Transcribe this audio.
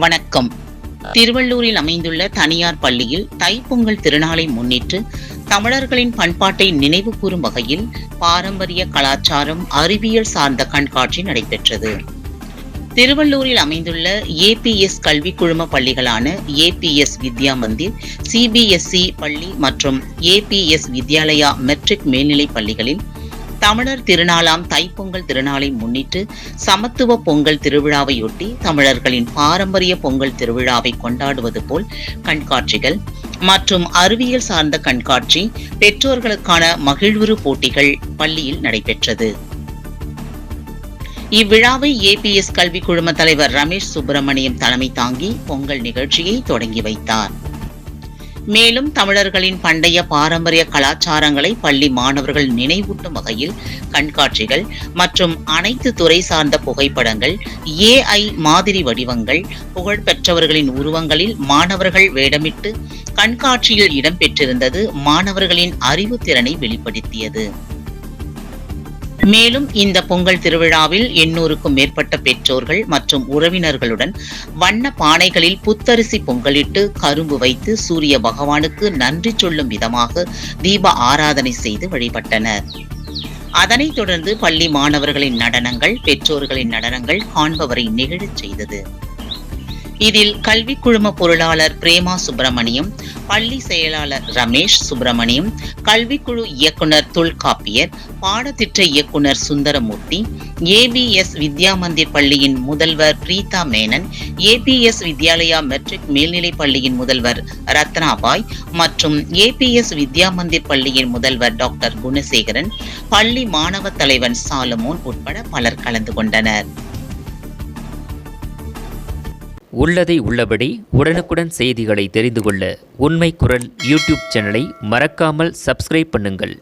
வணக்கம். திருவள்ளூரில் அமைந்துள்ள தனியார் பள்ளியில் தைப்பொங்கல் திருநாளை முன்னிட்டு தமிழர்களின் பண்பாட்டை நினைவு கூறும் வகையில் பாரம்பரிய கலாச்சாரம், அறிவியல் சார்ந்த கண்காட்சி நடைபெற்றது. திருவள்ளூரில் அமைந்துள்ள ஏபிஎஸ் கல்வி குழும பள்ளிகளான ஏபிஎஸ் வித்யா மந்திர், சிபிஎஸ்இ பள்ளி மற்றும் ஏபிஎஸ் வித்யாலயா மெட்ரிக் மேல்நிலைப் பள்ளிகளில் தமிழர் திருநாளாம் தைப்பொங்கல் திருநாளை முன்னிட்டு சமத்துவ பொங்கல் திருவிழாவையொட்டி தமிழர்களின் பாரம்பரிய பொங்கல் திருவிழாவை கொண்டாடுவது போல் கண்காட்சிகள் மற்றும் அறிவியல் சார்ந்த கண்காட்சி, பெற்றோர்களுக்கான மகிழ்வுறு போட்டிகள் பள்ளியில் நடைபெற்றது. இவ்விழாவை ஏபிஎஸ் கல்வி குழும தலைவர் ரமேஷ் சுப்பிரமணியம் தலைமை தாங்கி பொங்கல் நிகழ்ச்சியை தொடங்கி வைத்தார். மேலும் தமிழர்களின் பண்டைய பாரம்பரிய கலாச்சாரங்களை பள்ளி மாணவர்கள் நினைவூட்டும் வகையில் கண்காட்சிகள் மற்றும் அனைத்து துறை சார்ந்த புகைப்படங்கள், ஏஐ மாதிரி வடிவங்கள், புகழ்பெற்றவர்களின் உருவங்களில் மாணவர்கள் வேடமிட்டு கண்காட்சியில் இடம்பெற்றிருந்தது மாணவர்களின் அறிவுத்திறனை வெளிப்படுத்தியது. மேலும் இந்த பொங்கல் திருவிழாவில் 800க்கும் மேற்பட்ட பெற்றோர்கள் மற்றும் உறவினர்களுடன் வண்ண பானைகளில் புத்தரிசி பொங்கலிட்டு கரும்பு வைத்து சூரிய பகவானுக்கு நன்றி சொல்லும் விதமாக தீப ஆராதனை செய்து வழிபட்டனர். அதனைத் தொடர்ந்து பள்ளி மாணவர்களின் நடனங்கள், பெற்றோர்களின் நடனங்கள் காண்பவரை நெகிழச் செய்தது. இதில் கல்வி குழும பொருளாளர் பிரேமா சுப்பிரமணியம், பள்ளி செயலாளர் ரமேஷ் சுப்பிரமணியம், கல்விக்குழு இயக்குனர் தொல்காப்பியர், பாடத்திட்ட இயக்குனர் சுந்தரமூர்த்தி, ஏபிஎஸ் வித்யா மந்திர் பள்ளியின் முதல்வர் பிரீதா மேனன், ஏபிஎஸ் வித்யாலயா மெட்ரிக் மேல்நிலைப் பள்ளியின் முதல்வர் ரத்னாபாய் மற்றும் ஏபிஎஸ் வித்யா மந்திர் பள்ளியின் முதல்வர் டாக்டர் குணசேகரன், பள்ளி மாணவ தலைவன் சாலமோன் உட்பட பலர் கலந்து கொண்டனர். உள்ளதை உள்ளபடி உடனுக்குடன் செய்திகளை தெரிந்து கொள்ள உண்மை குரல் யூடியூப் சேனலை மறக்காமல் சப்ஸ்கிரைப் பண்ணுங்கள்.